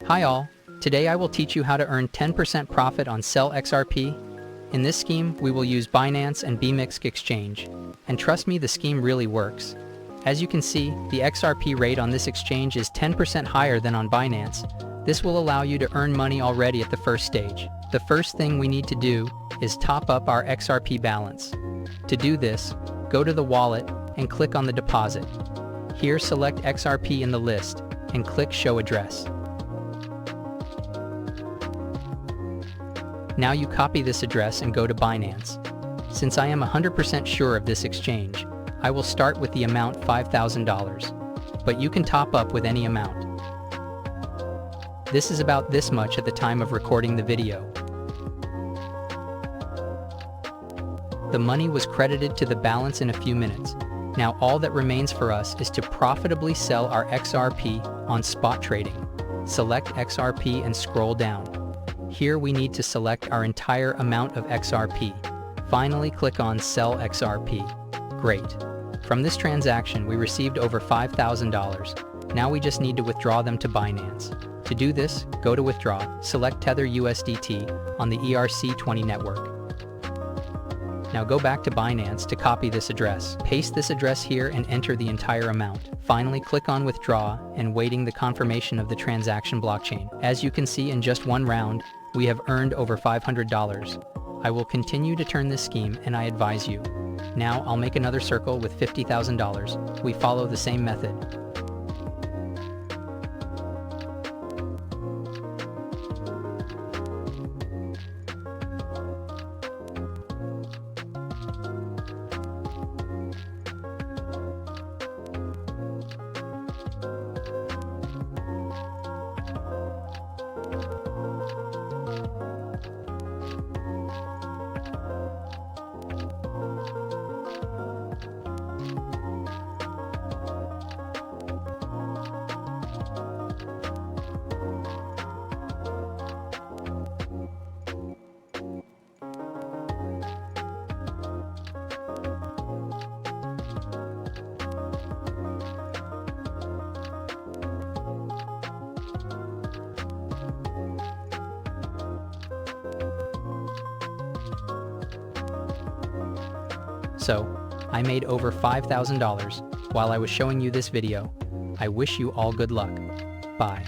Hi all, today I will teach you how to earn 10% profit on Sell XRP. In this scheme, we will use Binance and BMX exchange. And trust me, the scheme really works. As you can see, the XRP rate on this exchange is 10% higher than on Binance. This will allow you to earn money already at the first stage. The first thing we need to do is top up our XRP balance. To do this, go to the wallet and click on the deposit. Here select XRP in the list and click Show Address. Now you copy this address and go to Binance. Since I am 100% sure of this exchange, I will start with the amount $5,000, but you can top up with any amount. This is about this much at the time of recording the video. The money was credited to the balance in a few minutes. Now all that remains for us is to profitably sell our XRP on spot trading. Select XRP and scroll down. Here we need to select our entire amount of XRP. Finally click on Sell XRP. Great. From this transaction we received over $5,000. Now we just need to withdraw them to Binance. To do this, go to Withdraw, select Tether USDT on the ERC20 network. Now go back to Binance to copy this address. Paste this address here and enter the entire amount. Finally click on Withdraw and waiting the confirmation of the transaction blockchain. As you can see, in just one round, we have earned over $500. I will continue to turn this scheme and I advise you. Now I'll make another circle with $50,000. We follow the same method. So, I made over $5,000 while I was showing you this video. I wish you all good luck. Bye.